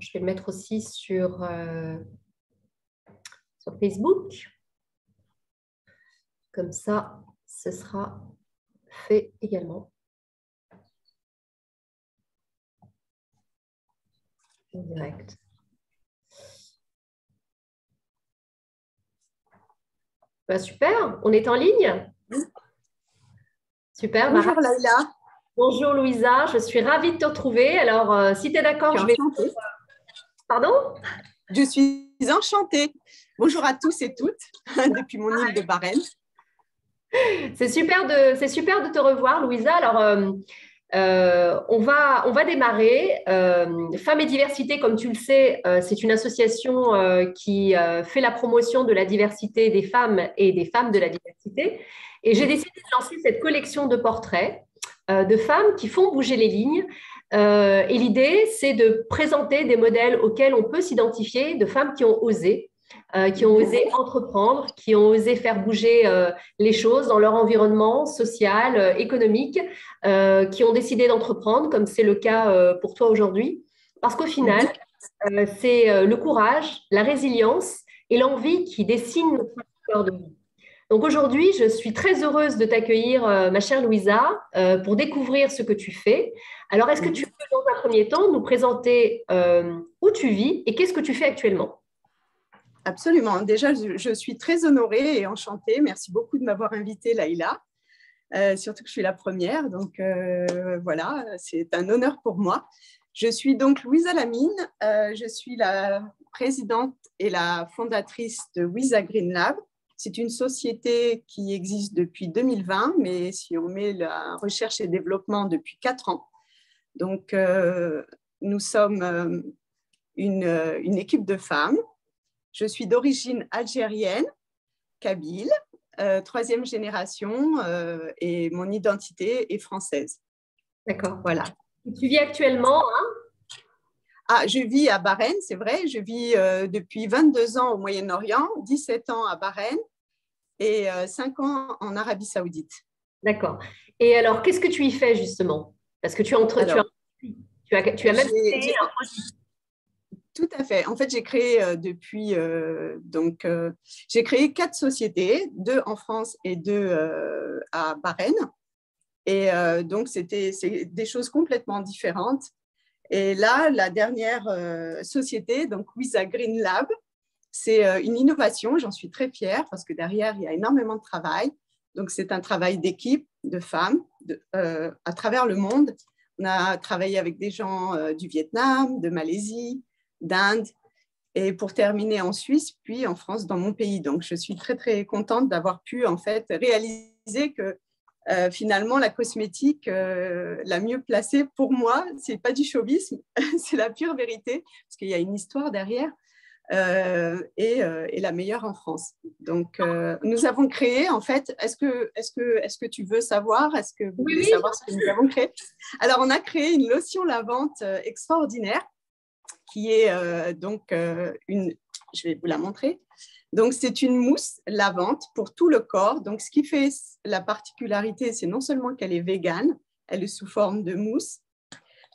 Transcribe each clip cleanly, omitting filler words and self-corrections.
je vais le mettre aussi sur Facebook. Comme ça, ce sera fait également. En direct. Bah, super, on est en ligne. Super. Bonjour Laïla. Bonjour Louisa, je suis ravie de te retrouver. Alors, si tu es d'accord, je vais… Pardon? Je suis enchantée. Bonjour à tous et toutes depuis mon île de Barents. C'est super de te revoir, Louisa. Alors, on va démarrer. Femmes et diversité, comme tu le sais, c'est une association qui fait la promotion de la diversité des femmes et des femmes de la diversité. Et j'ai décidé de lancer cette collection de portraits de femmes qui font bouger les lignes. Et l'idée, c'est de présenter des modèles auxquels on peut s'identifier, de femmes qui ont osé entreprendre, qui ont osé faire bouger les choses dans leur environnement social, économique, qui ont décidé d'entreprendre, comme c'est le cas pour toi aujourd'hui. Parce qu'au final, c'est le courage, la résilience et l'envie qui dessinent notre histoire de vie. Donc aujourd'hui, je suis très heureuse de t'accueillir, ma chère Louisa, pour découvrir ce que tu fais. Alors, est-ce que tu peux, dans un premier temps, nous présenter où tu vis et qu'est-ce que tu fais actuellement? Absolument. Déjà, je suis très honorée et enchantée. Merci beaucoup de m'avoir invitée, Laïla. Surtout que je suis la première. Donc, voilà, c'est un honneur pour moi. Je suis donc Louisa Lamine. Je suis la présidente et la fondatrice de Wiza Green Lab. C'est une société qui existe depuis 2020, mais si on met la recherche et développement depuis 4 ans. Donc, nous sommes une équipe de femmes. Je suis d'origine algérienne, kabyle, 3e génération, et mon identité est française. D'accord. Voilà. Tu vis actuellement, hein? Je vis à Bahreïn, c'est vrai. Je vis depuis 22 ans au Moyen-Orient, 17 ans à Bahreïn et 5 ans en Arabie Saoudite. D'accord. Et alors, qu'est-ce que tu y fais justement? Parce que tu as même créé un projet. Tout à fait. En fait, j'ai créé j'ai créé 4 sociétés, 2 en France et 2 à Bahreïn. Et donc, c'est des choses complètement différentes. Et là, la dernière société, donc Wiza Green Lab, c'est une innovation. J'en suis très fière parce que derrière, il y a énormément de travail. Donc, c'est un travail d'équipe, de femmes à travers le monde. On a travaillé avec des gens du Vietnam, de Malaisie, d'Inde, et pour terminer en Suisse, puis en France, dans mon pays. Donc, je suis très, très contente d'avoir pu en fait réaliser que finalement, la cosmétique la mieux placée pour moi, c'est pas du chauvisme, c'est la pure vérité, parce qu'il y a une histoire derrière, et la meilleure en France. Donc, nous avons créé, en fait, est-ce que tu veux savoir, est-ce que vous voulez savoir ce que nous avons créé? Alors, on a créé une lotion lavante extraordinaire, qui est je vais vous la montrer. Donc, c'est une mousse lavante pour tout le corps. Donc, ce qui fait la particularité, c'est non seulement qu'elle est végane, elle est sous forme de mousse,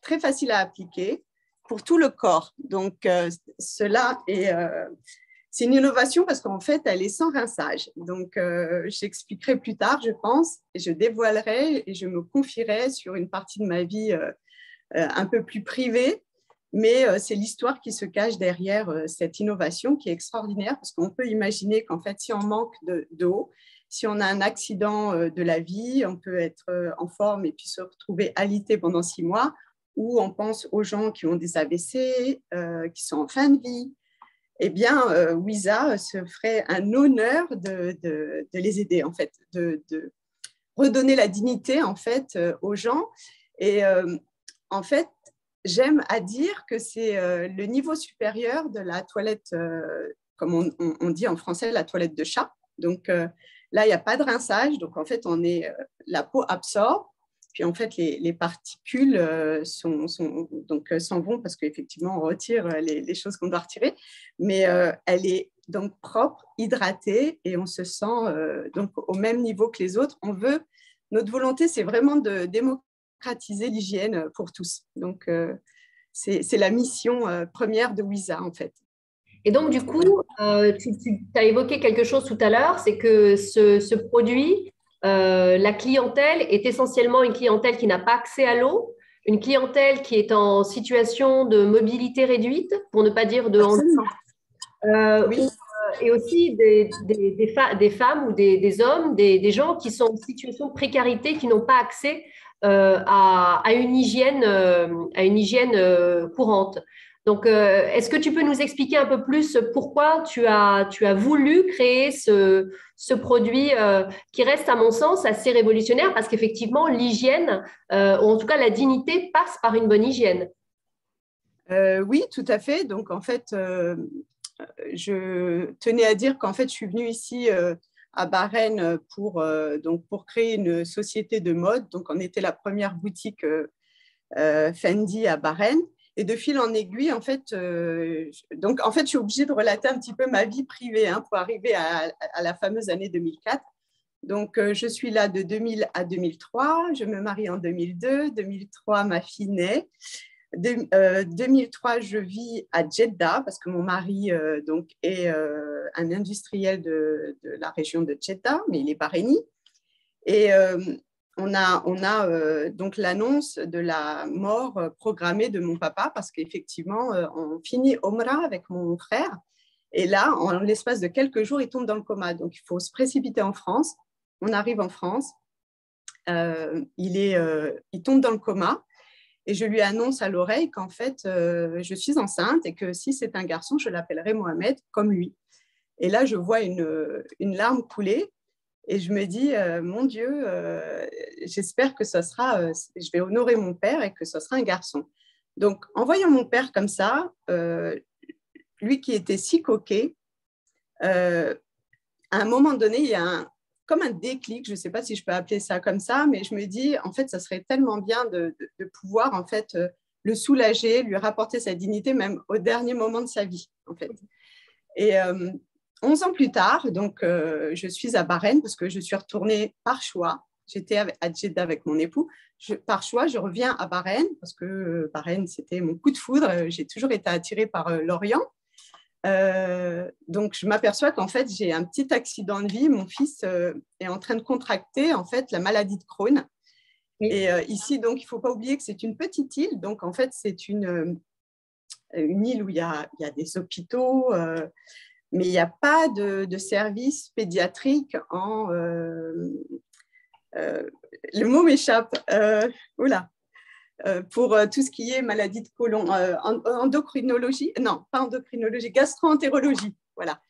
très facile à appliquer pour tout le corps. Donc, c'est une innovation parce qu'en fait, elle est sans rinçage. Donc, j'expliquerai plus tard, je pense, et je dévoilerai et je me confierai sur une partie de ma vie un peu plus privée. Mais c'est l'histoire qui se cache derrière cette innovation qui est extraordinaire parce qu'on peut imaginer qu'en fait, si on manque d'eau, si on a un accident de la vie, on peut être en forme et puis se retrouver alité pendant 6 mois, ou on pense aux gens qui ont des AVC, qui sont en fin de vie. Eh bien, Wiza se ferait un honneur de les aider, en fait, de redonner la dignité en fait, aux gens. Et en fait, j'aime à dire que c'est le niveau supérieur de la toilette, comme on dit en français, la toilette de chat. Donc là, il n'y a pas de rinçage. Donc en fait, la peau absorbe. Puis en fait, les particules s'en vont parce qu'effectivement, on retire les choses qu'on doit retirer. Mais elle est donc propre, hydratée et on se sent donc au même niveau que les autres. Notre volonté, c'est vraiment de démocratiser l'hygiène pour tous. Donc, c'est la mission première de Wiza, en fait. Et donc, du coup, tu as évoqué quelque chose tout à l'heure, c'est que ce produit, la clientèle est essentiellement une clientèle qui n'a pas accès à l'eau, une clientèle qui est en situation de mobilité réduite, pour ne pas dire de handicap, Absolument. ou, Oui, et aussi des femmes ou des hommes, des gens qui sont en situation de précarité, qui n'ont pas accès à une hygiène courante. Donc, est-ce que tu peux nous expliquer un peu plus pourquoi tu as voulu créer ce produit qui reste, à mon sens, assez révolutionnaire parce qu'effectivement, l'hygiène, ou en tout cas la dignité, passe par une bonne hygiène. oui, tout à fait. Donc, en fait, je tenais à dire qu'en fait, je suis venue ici à Bahreïn pour créer une société de mode. Donc, on était la première boutique Fendi à Bahreïn. Et de fil en aiguille, en fait, je suis obligée de relater un petit peu ma vie privée pour arriver à la fameuse année 2004. Donc, je suis là de 2000 à 2003. Je me marie en 2002. 2003, ma fille naît. 2003, je vis à Jeddah parce que mon mari est un industriel de la région de Jeddah, mais il est bahreïni. Et on a donc l'annonce de la mort programmée de mon papa parce qu'effectivement, on finit Omra avec mon frère. Et là, en l'espace de quelques jours, il tombe dans le coma. Donc, il faut se précipiter en France. On arrive en France. Il tombe dans le coma. Et je lui annonce à l'oreille qu'en fait, je suis enceinte et que si c'est un garçon, je l'appellerai Mohamed comme lui. Et là, je vois une larme couler et je me dis, mon Dieu, j'espère que je vais honorer mon père et que ce sera un garçon. Donc, en voyant mon père comme ça, lui qui était si coquet, à un moment donné, il y a comme un déclic, je ne sais pas si je peux appeler ça comme ça, mais je me dis, en fait, ça serait tellement bien de pouvoir, en fait, le soulager, lui rapporter sa dignité, même au dernier moment de sa vie, en fait. Et 11 ans plus tard, donc, je suis à Bahreïn parce que je suis retournée par choix. J'étais à Jeddah avec mon époux. Par choix, je reviens à Bahreïn parce que Bahreïn, c'était mon coup de foudre. J'ai toujours été attirée par l'Orient. Donc, je m'aperçois qu'en fait, j'ai un petit accident de vie. Mon fils est en train de contracter en fait la maladie de Crohn. Oui. Et ici, donc, il ne faut pas oublier que c'est une petite île. Donc, en fait, c'est une île où il y a des hôpitaux, mais il n'y a pas de service pédiatrique le mot m'échappe. Oula. Pour tout ce qui est maladie de côlon, endocrinologie, non, pas endocrinologie, gastro-entérologie, voilà.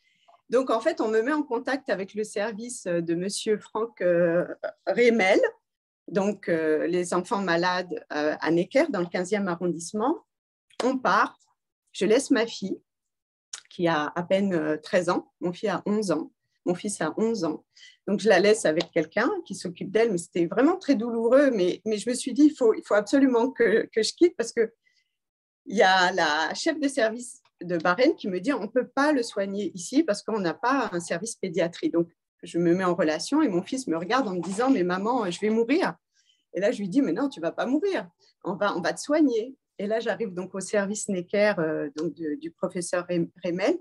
Donc, en fait, on me met en contact avec le service de monsieur Franck Remel, donc les enfants malades à Necker, dans le 15e arrondissement. On part, je laisse ma fille, qui a à peine 13 ans, mon fils a 11 ans. Mon fils a 11 ans. Donc, je la laisse avec quelqu'un qui s'occupe d'elle, mais c'était vraiment très douloureux. Mais je me suis dit, il faut absolument que je quitte parce qu'il y a la chef de service de Bahreïn qui me dit, on ne peut pas le soigner ici parce qu'on n'a pas un service pédiatrie. Donc, je me mets en relation et mon fils me regarde en me disant, mais maman, je vais mourir. Et là, je lui dis, mais non, tu ne vas pas mourir. On va te soigner. Et là, j'arrive donc au service Necker du professeur Remel.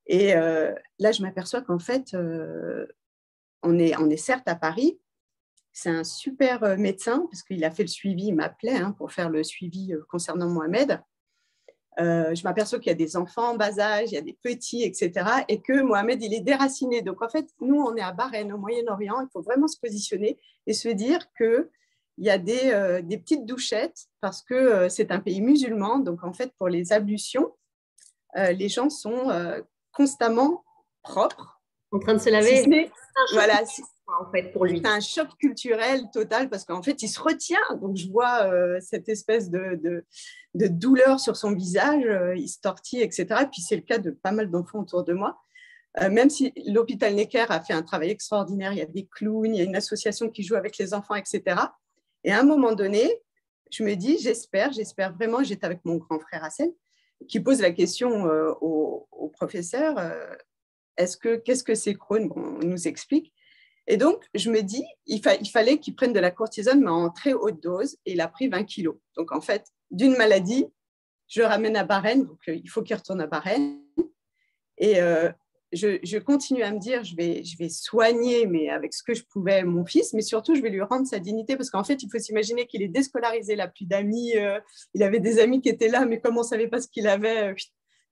Et là, je m'aperçois qu'en fait, on est certes à Paris. C'est un super médecin parce qu'il a fait le suivi, il m'appelait pour faire le suivi concernant Mohamed. Je m'aperçois qu'il y a des enfants en bas âge, il y a des petits, etc. Et que Mohamed, il est déraciné. Donc, en fait, nous, on est à Bahreïn, au Moyen-Orient. Il faut vraiment se positionner et se dire qu'il y a des petites douchettes parce que c'est un pays musulman. Donc, en fait, pour les ablutions, les gens sont constamment propres. En train de se laver. Si voilà, en fait, pour lui. C'est un choc culturel total parce qu'en fait, il se retient. Donc, je vois cette espèce de douleur sur son visage, il se tortille, etc. Et puis, c'est le cas de pas mal d'enfants autour de moi. Même si l'hôpital Necker a fait un travail extraordinaire, il y a des clowns, il y a une association qui joue avec les enfants, etc. Et à un moment donné, je me dis, j'espère vraiment, j'étais avec mon grand frère Hassel, qui pose la question au professeur, qu'est-ce que c'est Crohn? Bon, on nous explique. Et donc, je me dis, il fallait qu'il prenne de la cortisone, mais en très haute dose, et il a pris 20 kilos. Donc, en fait, d'une maladie je le ramène à Bahreïn, donc il faut qu'il retourne à Bahreïn. Et je continue à me dire, je vais soigner, mais avec ce que je pouvais, mon fils, mais surtout, je vais lui rendre sa dignité, parce qu'en fait, il faut s'imaginer qu'il est déscolarisé, il n'a plus d'amis, il avait des amis qui étaient là, mais comme on ne savait pas ce qu'il avait,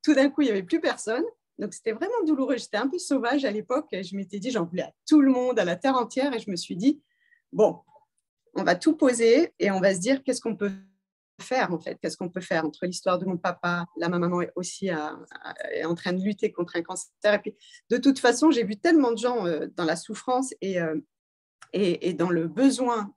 tout d'un coup, il n'y avait plus personne. Donc, c'était vraiment douloureux. J'étais un peu sauvage à l'époque. Et je m'étais dit, j'en voulais à tout le monde, à la terre entière. Et je me suis dit, bon, on va tout poser et on va se dire qu'est-ce qu'on peut faire, en fait. Qu'est-ce qu'on peut faire entre l'histoire de mon papa, là, ma maman est aussi est en train de lutter contre un cancer. Et puis, de toute façon, j'ai vu tellement de gens dans la souffrance et dans le besoin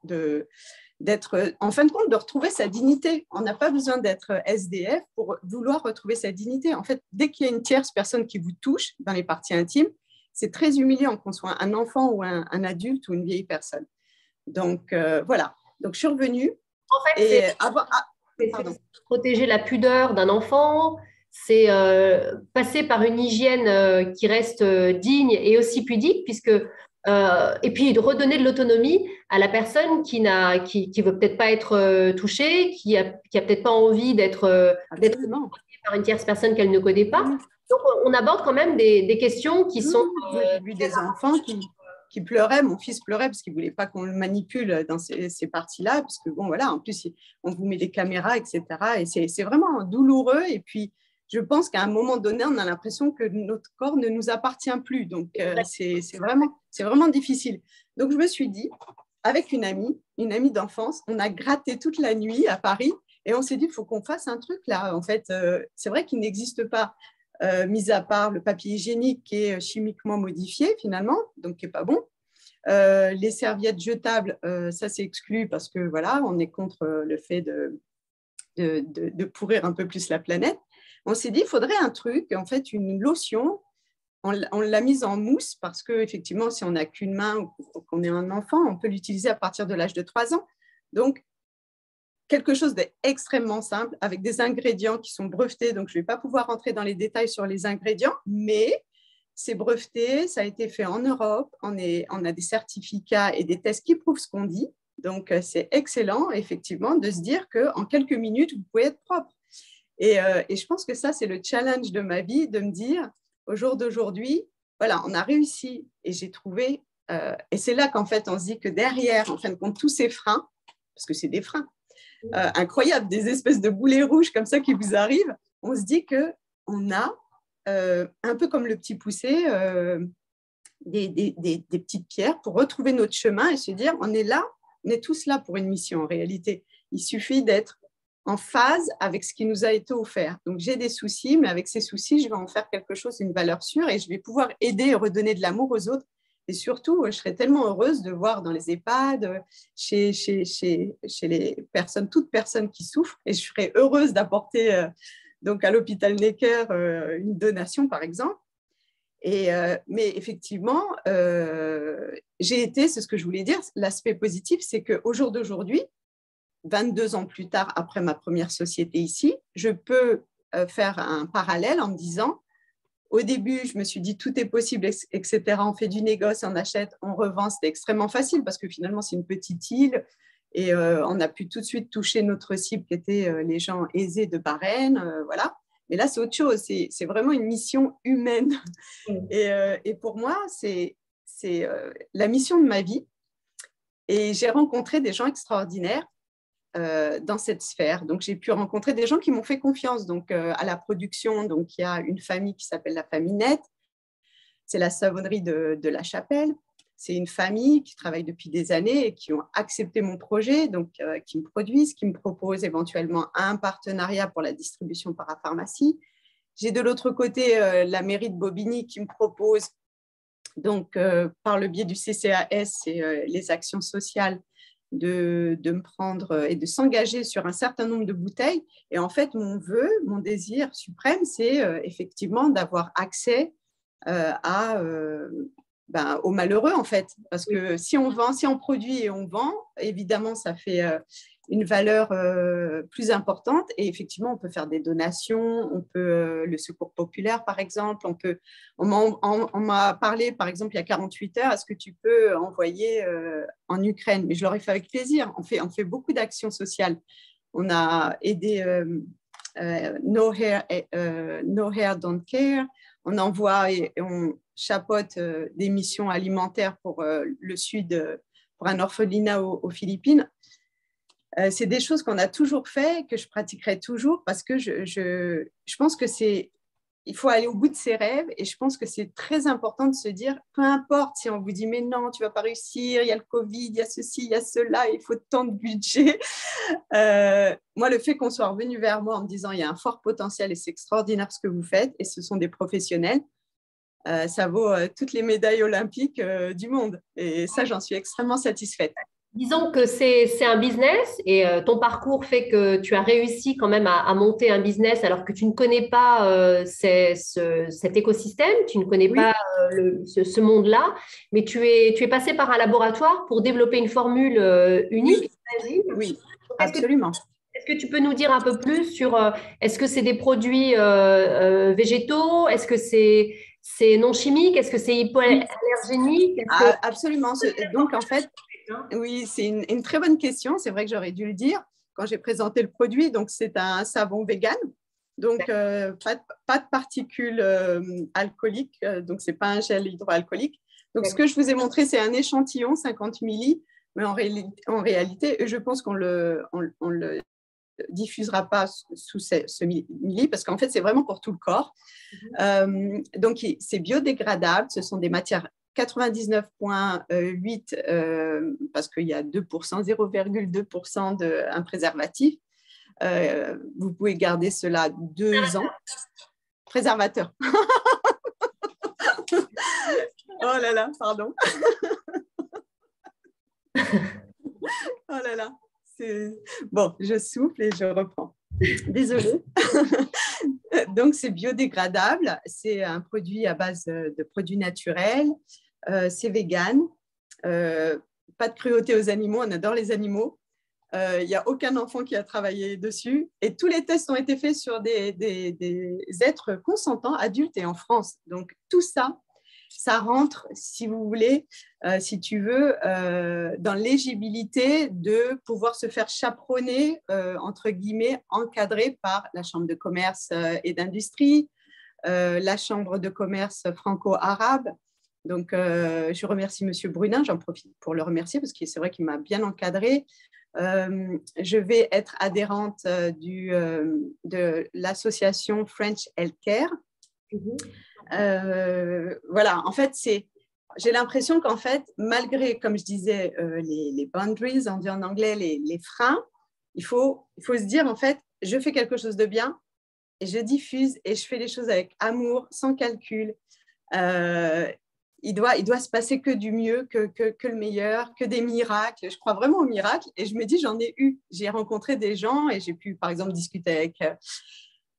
d'être, en fin de compte, de retrouver sa dignité. On n'a pas besoin d'être SDF pour vouloir retrouver sa dignité. En fait, dès qu'il y a une tierce personne qui vous touche dans les parties intimes, c'est très humiliant qu'on soit un enfant ou un adulte ou une vieille personne. Donc, voilà. Donc, je suis revenue. En fait, c'est protéger la pudeur d'un enfant, c'est passer par une hygiène qui reste digne et aussi pudique, puisque et puis de redonner de l'autonomie à la personne qui veut peut-être pas être touchée, qui a peut-être pas envie d'être par une tierce personne qu'elle ne connaît pas. Donc on aborde quand même des questions qui sont. J'ai vu des enfants qui pleuraient, mon fils pleurait parce qu'il ne voulait pas qu'on le manipule dans ces parties-là, parce que bon, voilà, en plus, on vous met des caméras, etc. Et c'est vraiment douloureux. Et puis, je pense qu'à un moment donné, on a l'impression que notre corps ne nous appartient plus. Donc, c'est vraiment difficile. Donc, je me suis dit, avec une amie d'enfance, on a gratté toute la nuit à Paris et on s'est dit, il faut qu'on fasse un truc là. En fait, c'est vrai qu'il n'existe pas. Mis à part le papier hygiénique qui est chimiquement modifié finalement, donc qui n'est pas bon. Les serviettes jetables, ça c'est exclu parce que voilà, on est contre le fait de pourrir un peu plus la planète. On s'est dit, il faudrait un truc, en fait, une lotion. On l'a mise en mousse parce qu'effectivement, si on n'a qu'une main ou qu'on est un enfant, on peut l'utiliser à partir de l'âge de 3 ans. Donc, quelque chose d'extrêmement simple avec des ingrédients qui sont brevetés. Donc, je ne vais pas pouvoir rentrer dans les détails sur les ingrédients, mais c'est breveté, ça a été fait en Europe. On a des certificats et des tests qui prouvent ce qu'on dit. Donc, c'est excellent, effectivement, de se dire qu'en quelques minutes, vous pouvez être propre. Et je pense que ça, c'est le challenge de ma vie, de me dire, au jour d'aujourd'hui, voilà, on a réussi et j'ai trouvé. Et c'est là qu'en fait, on se dit que derrière, en fin de compte, tous ces freins, parce que c'est des freins, incroyables, des espèces de boulets rouges comme ça qui vous arrivent, on se dit qu'on a, un peu comme le petit poussé, des petites pierres pour retrouver notre chemin et se dire, on est là, on est tous là pour une mission en réalité. Il suffit d'être en phase avec ce qui nous a été offert. Donc, j'ai des soucis, mais avec ces soucis, je vais en faire quelque chose, une valeur sûre et je vais pouvoir aider et redonner de l'amour aux autres. Et surtout, je serais tellement heureuse de voir dans les EHPAD, chez les personnes, toutes personnes qui souffrent, et je serais heureuse d'apporter donc à l'hôpital Necker une donation, par exemple. Mais effectivement, j'ai été, c'est ce que je voulais dire, l'aspect positif, c'est qu'au jour d'aujourd'hui, 22 ans plus tard, après ma première société ici, je peux faire un parallèle en me disant, au début, je me suis dit tout est possible, etc. On fait du négoce, on achète, on revend. C'était extrêmement facile parce que finalement, c'est une petite île et on a pu tout de suite toucher notre cible qui était les gens aisés de Bahreïn. Voilà. Mais là, c'est autre chose. C'est vraiment une mission humaine. Et pour moi, c'est la mission de ma vie. Et j'ai rencontré des gens extraordinaires dans cette sphère. Donc, j'ai pu rencontrer des gens qui m'ont fait confiance. Donc, à la production, donc, il y a une famille qui s'appelle la famille Net. C'est la savonnerie de La Chapelle. C'est une famille qui travaille depuis des années et qui ont accepté mon projet, donc qui me produisent, qui me proposent éventuellement un partenariat pour la distribution parapharmacie. J'ai de l'autre côté la mairie de Bobigny qui me propose, donc par le biais du CCAS, c'est les actions sociales, de me prendre et de s'engager sur un certain nombre de bouteilles. Et en fait, mon vœu, mon désir suprême, c'est effectivement d'avoir accès aux malheureux, en fait. Parce que si on produit et on vend, évidemment, ça fait une valeur plus importante. Et effectivement, on peut faire des donations, on peut le secours populaire, par exemple. On m'a parlé, par exemple, il y a 48 heures, est-ce que tu peux envoyer en Ukraine? Mais je l'aurais fait avec plaisir. On fait beaucoup d'actions sociales. On a aidé No Hair Don't Care. On envoie et on chapeaute des missions alimentaires pour le Sud, pour un orphelinat aux Philippines. C'est des choses qu'on a toujours fait, que je pratiquerai toujours parce que je pense que il faut aller au bout de ses rêves et je pense que c'est très important de se dire, peu importe si on vous dit mais non, tu ne vas pas réussir, il y a le Covid, il y a ceci, il y a cela, il faut tant de budget. Moi, le fait qu'on soit revenu vers moi en me disant il y a un fort potentiel et c'est extraordinaire ce que vous faites et ce sont des professionnels, ça vaut toutes les médailles olympiques du monde. Et ça, j'en suis extrêmement satisfaite. Disons que c'est un business et ton parcours fait que tu as réussi quand même à monter un business alors que tu ne connais pas cet écosystème, tu ne connais pas ce monde-là, mais tu es passé par un laboratoire pour développer une formule unique. Oui, absolument. Est-ce que tu peux nous dire un peu plus sur est-ce que c'est des produits végétaux? Est-ce que c'est non chimique? Est-ce que c'est hypoallergénique? Absolument. Donc, en fait, oui, c'est une très bonne question. C'est vrai que j'aurais dû le dire quand j'ai présenté le produit. Donc, c'est un savon vegan. Donc, pas de particules alcooliques. Donc, ce n'est pas un gel hydroalcoolique. Donc, ce que je vous ai montré, c'est un échantillon, 50 milli. Mais en réalité, je pense qu'on le diffusera pas sous ce milli parce qu'en fait, c'est vraiment pour tout le corps. Donc, c'est biodégradable. Ce sont des matières 99,8 parce qu'il y a 2%, 0,2% d'un préservatif. Vous pouvez garder cela 2 ans. Préservateur. Oh là là, pardon. Oh là là. Bon, je souffle et je reprends. Désolée. Donc, c'est biodégradable. C'est un produit à base de produits naturels. C'est vegan. Pas de cruauté aux animaux. On adore les animaux. Il n'y a aucun enfant qui a travaillé dessus. Et tous les tests ont été faits sur des êtres consentants, adultes et en France. Donc, tout ça, ça rentre, si vous voulez, si tu veux, dans l'éligibilité de pouvoir se faire chaperonner, entre guillemets, encadré par la Chambre de commerce et d'industrie, la Chambre de commerce franco-arabe. Donc, je remercie M. Brunin, j'en profite pour le remercier parce que c'est vrai qu'il m'a bien encadré. Je vais être adhérente de l'association French Healthcare. Voilà, en fait, j'ai l'impression qu'en fait, malgré, comme je disais, les boundaries, on dit en anglais, les freins, il faut se dire, en fait, je fais quelque chose de bien et je diffuse et je fais les choses avec amour, sans calcul. Il doit se passer que du mieux, que le meilleur, que des miracles. Je crois vraiment aux miracles et je me dis, j'en ai eu. J'ai rencontré des gens et j'ai pu, par exemple, discuter avec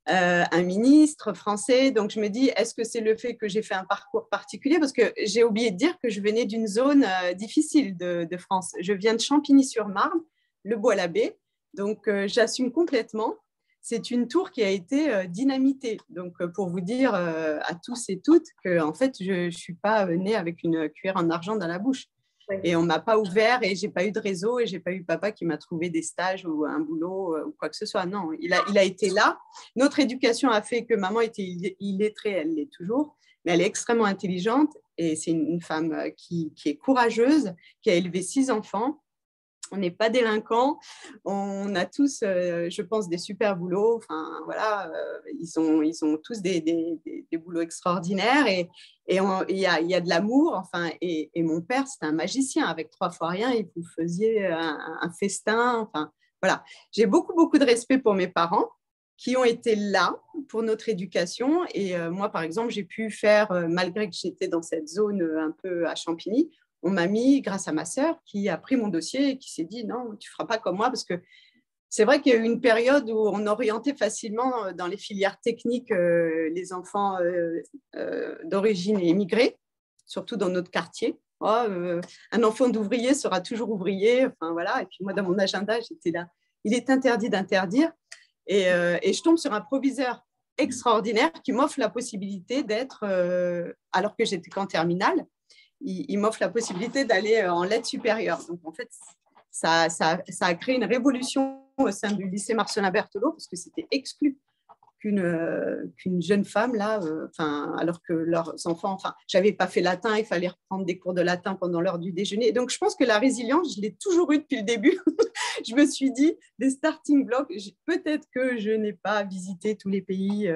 un ministre français. Donc, je me dis, est-ce que c'est le fait que j'ai fait un parcours particulier? Parce que j'ai oublié de dire que je venais d'une zone difficile de France. Je viens de Champigny-sur-Marne, le Bois-l'Abbé. Donc, j'assume complètement. C'est une tour qui a été dynamitée. Donc, pour vous dire à tous et toutes que, en fait, je ne suis pas née avec une cuillère en argent dans la bouche. Oui. Et on ne m'a pas ouvert et je n'ai pas eu de réseau et je n'ai pas eu papa qui m'a trouvé des stages ou un boulot ou quoi que ce soit. Non, il a été là. Notre éducation a fait que maman était illettrée, elle l'est toujours, mais elle est extrêmement intelligente et c'est une femme qui est courageuse, qui a élevé 6 enfants. On n'est pas délinquants, on a tous, je pense, des super boulots. Enfin, voilà, ils ont tous des boulots extraordinaires et il y a de l'amour. Enfin, et mon père, c'était un magicien avec 3 fois rien. Il vous faisait un festin. Enfin, voilà. J'ai beaucoup de respect pour mes parents qui ont été là pour notre éducation. Et moi, par exemple, j'ai pu faire, malgré que j'étais dans cette zone un peu à Champigny, on m'a mis, grâce à ma sœur, qui a pris mon dossier et qui s'est dit non, tu ne feras pas comme moi, parce que c'est vrai qu'il y a eu une période où on orientait facilement dans les filières techniques les enfants d'origine immigrée, surtout dans notre quartier. Oh, un enfant d'ouvrier sera toujours ouvrier. Enfin, voilà. Et puis moi, dans mon agenda, j'étais là. Il est interdit d'interdire. Et je tombe sur un proviseur extraordinaire qui m'offre la possibilité d'être, alors que j'étais qu'en terminale, il m'offre la possibilité d'aller en lettres supérieures. Donc, en fait, ça a créé une révolution au sein du lycée Marcelin Berthelot parce que c'était exclu qu'une jeune femme, là, alors que leurs enfants, j'avais pas fait latin, il fallait reprendre des cours de latin pendant l'heure du déjeuner. Donc, je pense que la résilience, je l'ai toujours eue depuis le début. Je me suis dit, des starting blocks, peut-être que je n'ai pas visité tous les pays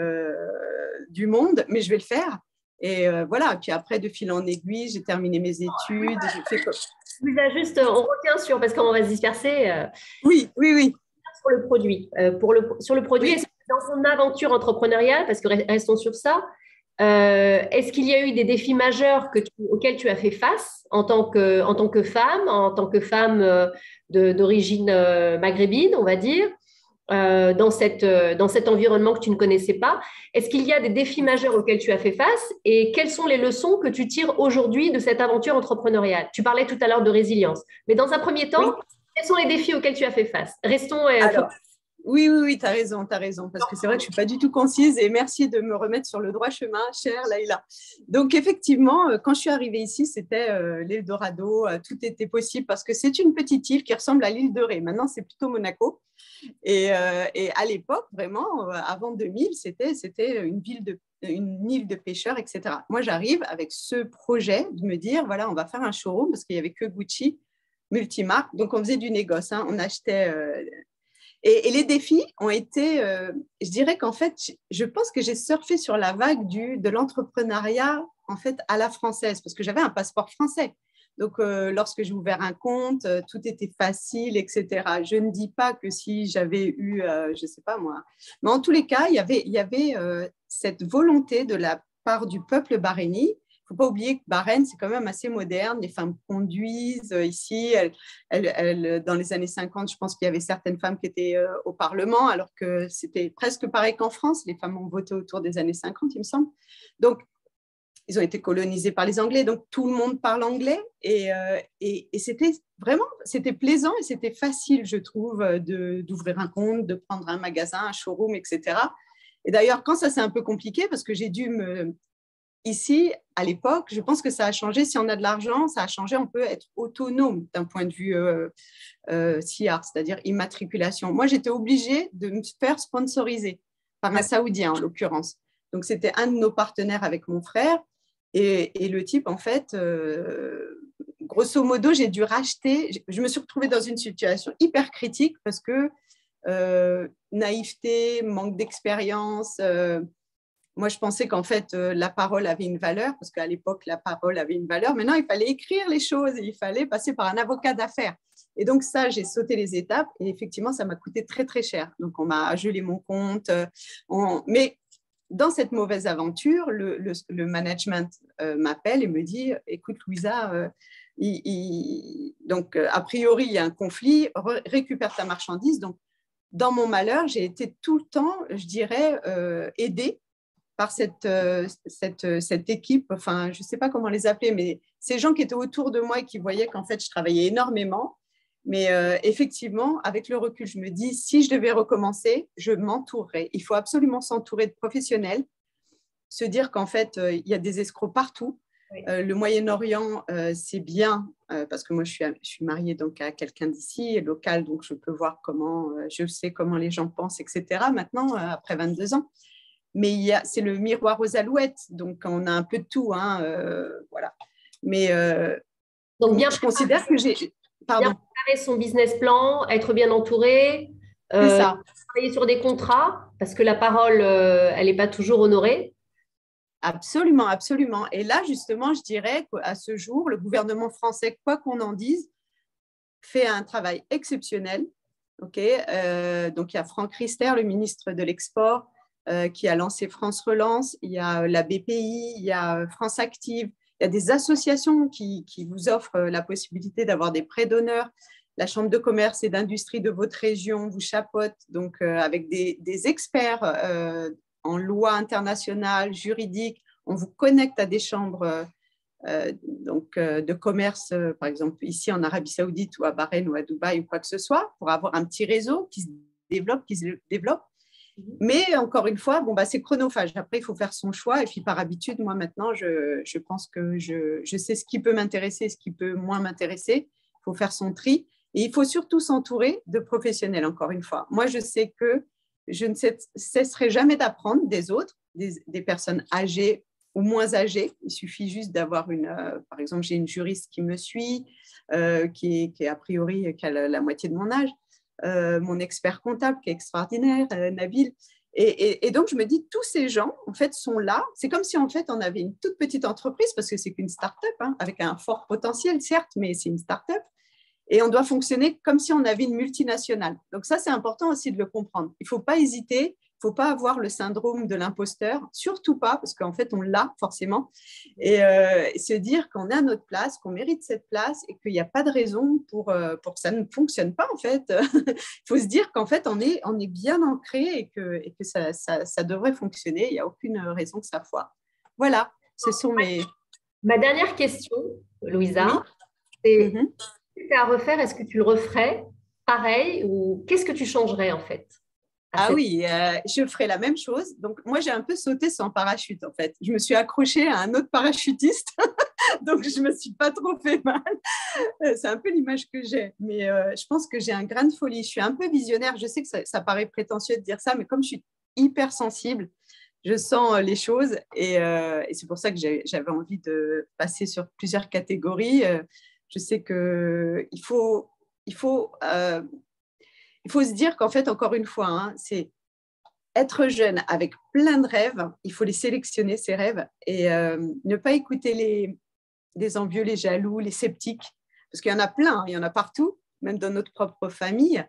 du monde, mais je vais le faire. Et voilà, puis après, de fil en aiguille, j'ai terminé mes études. J'ai fait... Juste, on retient sur, parce qu'on va se disperser. Oui, oui, oui. Sur le produit. Sur le produit, oui. Est-ce que dans son aventure entrepreneuriale, parce que restons sur ça, est-ce qu'il y a eu des défis majeurs auxquels tu as fait face en tant que femme d'origine maghrébine, on va dire, dans cet environnement que tu ne connaissais pas? Est-ce qu'il y a des défis majeurs auxquels tu as fait face et quelles sont les leçons que tu tires aujourd'hui de cette aventure entrepreneuriale? Tu parlais tout à l'heure de résilience, mais dans un premier temps, oui. Quels sont les défis auxquels tu as fait face? Restons. Alors, oui, tu as raison, parce que c'est vrai que je ne suis pas du tout concise et merci de me remettre sur le droit chemin, chère Laïla. Donc, effectivement, quand je suis arrivée ici, c'était l'Eldorado, tout était possible parce que c'est une petite île qui ressemble à l'île de Ré. Maintenant, c'est plutôt Monaco. Et à l'époque, vraiment, avant 2000, c'était une île de pêcheurs, etc. Moi, j'arrive avec ce projet de me dire, voilà, on va faire un showroom parce qu'il n'y avait que Gucci, multimarque. Donc, on faisait du négoce, hein, on achetait... Et les défis ont été, je dirais qu'en fait, je pense que j'ai surfé sur la vague de l'entrepreneuriat en fait, à la française, parce que j'avais un passeport français. Donc, lorsque j'ai ouvert un compte, tout était facile, etc. Je ne dis pas que si j'avais eu, je ne sais pas moi, mais en tous les cas, il y avait cette volonté de la part du peuple bahreïni. Il ne faut pas oublier que Bahreïn, c'est quand même assez moderne. Les femmes conduisent ici. Dans les années 50, je pense qu'il y avait certaines femmes qui étaient au Parlement, alors que c'était presque pareil qu'en France. Les femmes ont voté autour des années 50, il me semble. Donc, ils ont été colonisés par les Anglais, donc tout le monde parle anglais. Et c'était plaisant et c'était facile, je trouve, d'ouvrir un compte, de prendre un magasin, un showroom, etc. Et d'ailleurs, quand ça s'est un peu compliqué, parce que j'ai dû Ici, à l'époque, je pense que ça a changé. Si on a de l'argent, ça a changé. On peut être autonome d'un point de vue SIAR, c'est-à-dire immatriculation. Moi, j'étais obligée de me faire sponsoriser par un Saoudien, en l'occurrence. Donc, c'était un de nos partenaires avec mon frère. Et le type, en fait, grosso modo, j'ai dû racheter. Je me suis retrouvée dans une situation hyper critique parce que naïveté, manque d'expérience. Moi, je pensais qu'en fait, la parole avait une valeur, parce qu'à l'époque, la parole avait une valeur. Maintenant, il fallait écrire les choses et il fallait passer par un avocat d'affaires. Et donc, ça, j'ai sauté les étapes et effectivement, ça m'a coûté très, très cher. Donc, on m'a gelé mon compte. Mais dans cette mauvaise aventure, le management m'appelle et me dit, écoute, Louisa, donc, a priori, il y a un conflit, récupère ta marchandise. Donc, dans mon malheur, j'ai été tout le temps, je dirais, aidée par cette équipe, enfin, je ne sais pas comment les appeler, mais ces gens qui étaient autour de moi et qui voyaient qu'en fait, je travaillais énormément. Mais effectivement, avec le recul, je me dis, si je devais recommencer, je m'entourerais. Il faut absolument s'entourer de professionnels, se dire qu'en fait, il y a des escrocs partout. Oui. Le Moyen-Orient, c'est bien, parce que moi, je suis mariée donc, à quelqu'un d'ici, local, donc je peux voir je sais comment les gens pensent, etc. Maintenant, après 22 ans. Mais c'est le miroir aux alouettes, donc on a un peu de tout, hein, voilà. Mais donc bien je considère que j'ai... Pardon. Bien préparer son business plan, être bien entouré, travailler sur des contrats, parce que la parole, elle n'est pas toujours honorée. Absolument, absolument. Et là, justement, je dirais qu'à ce jour, le gouvernement français, quoi qu'on en dise, fait un travail exceptionnel. Okay, donc, il y a Franck Riester, le ministre de l'Export, qui a lancé France Relance, il y a la BPI, il y a France Active, il y a des associations qui vous offrent la possibilité d'avoir des prêts d'honneur. La Chambre de commerce et d'industrie de votre région vous chapeaute, donc avec des experts en loi internationale, juridique. On vous connecte à des chambres de commerce, par exemple ici en Arabie Saoudite ou à Bahreïn ou à Dubaï ou quoi que ce soit, pour avoir un petit réseau qui se développe. Mais encore une fois, c'est chronophage. Après, il faut faire son choix. Et puis, par habitude, moi, maintenant, je pense que je sais ce qui peut m'intéresser, ce qui peut moins m'intéresser. Il faut faire son tri. Et il faut surtout s'entourer de professionnels, encore une fois. Moi, je sais que je ne cesserai jamais d'apprendre des autres, des personnes âgées ou moins âgées. Il suffit juste d'avoir par exemple, j'ai une juriste qui me suit, qui est a priori qui a la moitié de mon âge, mon expert comptable qui est extraordinaire, Nabil. Et donc, je me dis, tous ces gens, en fait, sont là. C'est comme si, en fait, on avait une toute petite entreprise, parce que c'est qu'une start-up, hein, avec un fort potentiel, certes, mais c'est une start-up. Et on doit fonctionner comme si on avait une multinationale. Donc ça, c'est important aussi de le comprendre. Il ne faut pas hésiter, il ne faut pas avoir le syndrome de l'imposteur, surtout pas, parce qu'en fait, on l'a forcément, et se dire qu'on est à notre place, qu'on mérite cette place et qu'il n'y a pas de raison pour que ça ne fonctionne pas, en fait. Il faut se dire qu'en fait, on est bien ancré et que ça devrait fonctionner. Il n'y a aucune raison que ça foire. Voilà, ce sont mes… Ma dernière question, Oui. Louisa, c'est si tu à refaire, est-ce que tu le referais pareil ou qu'est-ce que tu changerais en fait Ah oui, je ferai la même chose. Donc, moi, j'ai un peu sauté sans parachute, en fait. Je me suis accrochée à un autre parachutiste, donc je ne me suis pas trop fait mal. C'est un peu l'image que j'ai. Mais je pense que j'ai un grain de folie. Je suis un peu visionnaire. Je sais que ça paraît prétentieux de dire ça, mais comme je suis hyper sensible, je sens les choses. Et c'est pour ça que j'avais envie de passer sur plusieurs catégories. Je sais qu'il faut… Il faut se dire qu'en fait, encore une fois, hein, c'est être jeune avec plein de rêves. Il faut les sélectionner, ces rêves, et ne pas écouter les envieux, les jaloux, les sceptiques, parce qu'il y en a plein, hein, il y en a partout, même dans notre propre famille,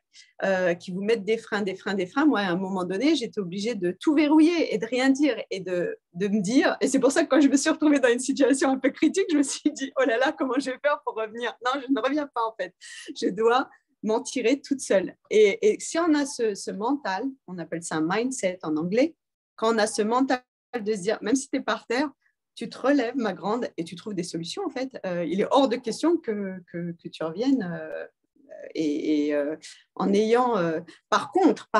qui vous mettent des freins, des freins, des freins. Moi, à un moment donné, j'étais obligée de tout verrouiller et de rien dire et de me dire, et c'est pour ça que quand je me suis retrouvée dans une situation un peu critique, je me suis dit, oh là là, comment je vais faire pour revenir? Non, je ne reviens pas en fait. Je dois m'en tirer toute seule. Et si on a ce mental, on appelle ça un mindset en anglais, quand on a ce mental de se dire, même si tu es par terre, tu te relèves, ma grande, et tu trouves des solutions, en fait. Il est hors de question que tu reviennes en ayant… Par contre,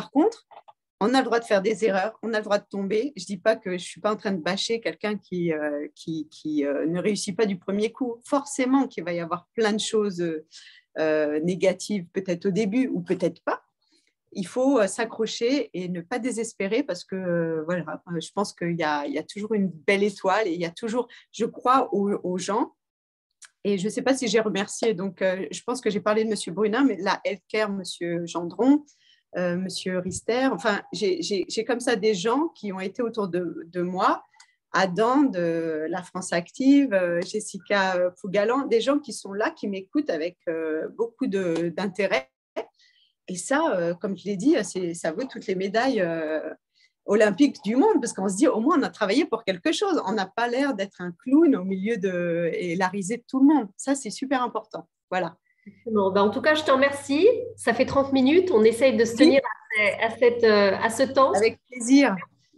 on a le droit de faire des erreurs, on a le droit de tomber. Je ne dis pas que je ne suis pas en train de bâcher quelqu'un qui ne réussit pas du premier coup. Forcément qu'il va y avoir plein de choses négatives, peut-être au début ou peut-être pas. Il faut s'accrocher et ne pas désespérer parce que voilà, je pense qu'il y a toujours une belle étoile et il y a toujours, je crois, aux gens. Et je ne sais pas si j'ai remercié, donc je pense que j'ai parlé de M. Brunin, mais la healthcare, M. Gendron, M. Rister, enfin, j'ai comme ça des gens qui ont été autour de moi, Adam de La France Active, Jessica Fougalan, des gens qui sont là, qui m'écoutent avec beaucoup d'intérêt. Et ça, comme je l'ai dit, ça vaut toutes les médailles olympiques du monde, parce qu'on se dit, au moins, on a travaillé pour quelque chose. On n'a pas l'air d'être un clown au milieu et la risée de tout le monde. Ça, c'est super important. Voilà. Bon, ben, en tout cas, je te remercie. Ça fait 30 minutes. On essaye de se tenir à ce temps. Avec plaisir.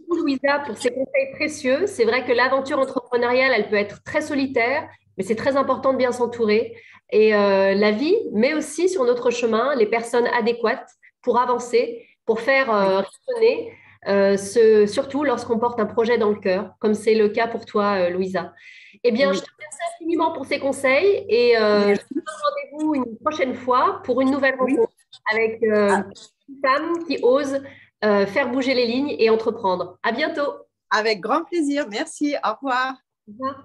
Merci, Louisa, pour ces conseils précieux. C'est vrai que l'aventure entrepreneuriale, elle peut être très solitaire, mais c'est très important de bien s'entourer. Et la vie, mais aussi sur notre chemin, les personnes adéquates pour avancer, pour faire rayonner, surtout lorsqu'on porte un projet dans le cœur, comme c'est le cas pour toi, Louisa. Eh bien, je te remercie infiniment pour ces conseils et je te donne rendez-vous une prochaine fois pour une nouvelle rencontre avec une femme qui ose faire bouger les lignes et entreprendre. À bientôt. Avec grand plaisir. Merci. Au revoir. Au revoir.